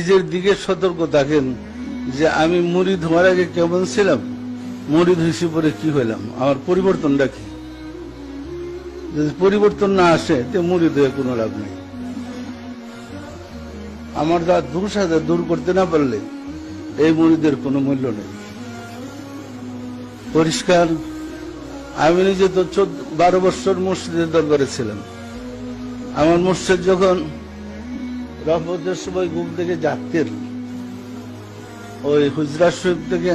নিজের দিকে সতর্ক থাকেন যে আমি মুরিদ হওয়ার আগে কেমন ছিলাম, মুরিদ হয়েছি পরে কি হইলাম, আমার পরিবর্তনটা কি। যদি পরিবর্তন না আসে তো মুরিদ হয়ে কোনো লাভ নেই। আমার যা দোষ আছে দূর করতে না পারলে এই মুরিদের কোনো মূল্য নেই। পরিষ্কার। আমি নিজে তো 12 বছর মসজিদের দরবারে ছিলাম। আমার মসজিদ যখন রহমতের সময় ঘুম থেকে জাগতেন, ওই হুজরা শরীফ থেকে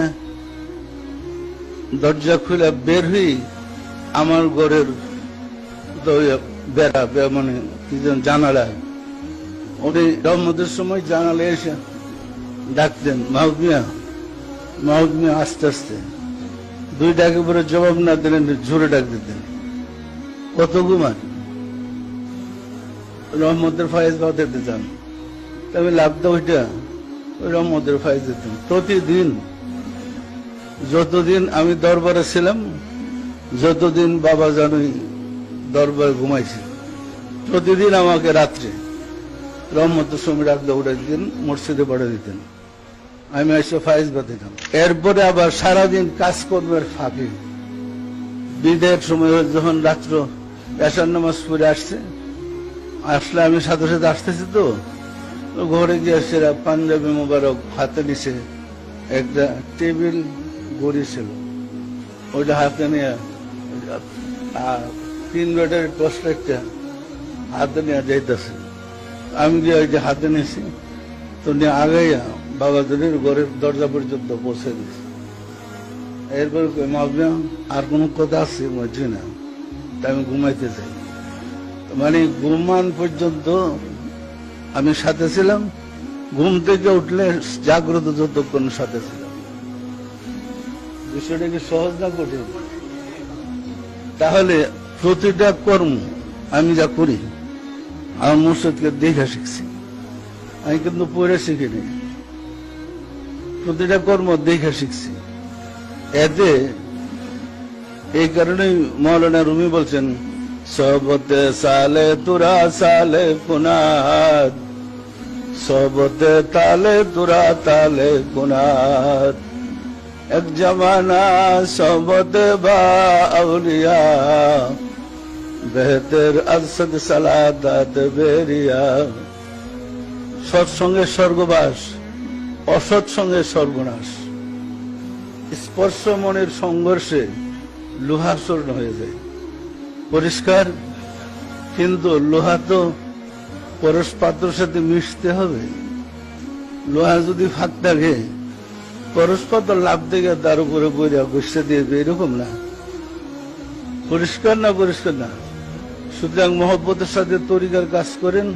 দরজা খুলে বের হই, আমার ঘরের বেড়া মানে কি যেন জানালা, ওই রহমতের সময় জানালে এসে ডাকতেন, মাহবুব মিয়া আস্তে আস্তে। 2 ডাকে পরে জবাব না দিলেন, জোরে ডাক দিতেন, কত ঘুমান, রহমতের ফায়েজ বাঁধাতে চান। তবে লাভটা ওইটা, ওই রহমতের ফায়েজ দিতেন প্রতিদিন। যতদিন আমি দরবারে ছিলাম, যতদিন বাবা জানুই দরবারে ঘুমাইছি, প্রতিদিন আমাকে রাত্রে রহমতের সময় ডাকতে উঠে দিতেন, মসজিদে পড়ে দিতেন, আমি এসে ফায়েজ বাঁধিতাম। এরপরে আবার সারাদিন কাজকর্মের ফাঁকে বিদায়ের সময় যখন রাত্র এশার নামাজ পড়ে আসলে আমি সাথে সাথে আসতেছি, তো ঘরে গিয়ে সেরা পাঞ্জাবি মোবারক হাতে নিছে, একটা টেবিল গড়ি ছিল, ওইটা হাতে নিয়ে 3 বেডের টর্চ একটা হাতে নিয়ে যাইতেছে। আমি গিয়ে ওই যে হাতে নিয়েছি, তো নিয়ে আগাইয়া বাবাদের ঘরের দরজা পর্যন্ত পৌঁছে দিয়েছি। এরপর মাহবুব আর কোন কথা আছে বুঝছি না, তাই আমি ঘুমাইতে চাই। মানে ঘুমান পর্যন্ত আমি সাথে ছিলাম, ঘুম থেকে উঠলে জাগ্রত যতক্ষণ সাথে ছিলাম। বিষয়টা কি সহজ না কঠিন? তাহলে প্রতিটা কর্ম আমি যা করি আমার মুর্শিদকে দেখে শিখছি, আমি কিন্তু পড়ে শিখিনি। প্রতিটা কর্ম দেখে শিখছি। এতে এই কারণেই মৌলানা রুমি বলছেন, সবতে সালে তুরা সালে কুনাদ, সবতে তালে তুরা তালে কুনাদ, এক জমানা সবতে বা আউলিয়া, বেহতের আরশদ সালাদাত বেরিয়া। সৎসঙ্গে স্বর্গবাস, অসৎ সঙ্গে সর্বনাশ। স্পর্শ মনের সংঘর্ষে লোহা চূর্ণ হয়ে যায়। পরিষ্কার। কিন্তু লোহা তো পরশ পাত্রের সাথে মিশতে হবে। লোহা যদি ফাঁক থাকে, পরশ পাত্র লাভ থেকে তার উপরে বইয়া গুছিয়ে দিয়েছে, এরকম না। পরিষ্কার না? পরিষ্কার না। সুতরাং মহব্বতের সাথে তরিকার কাজ করেন।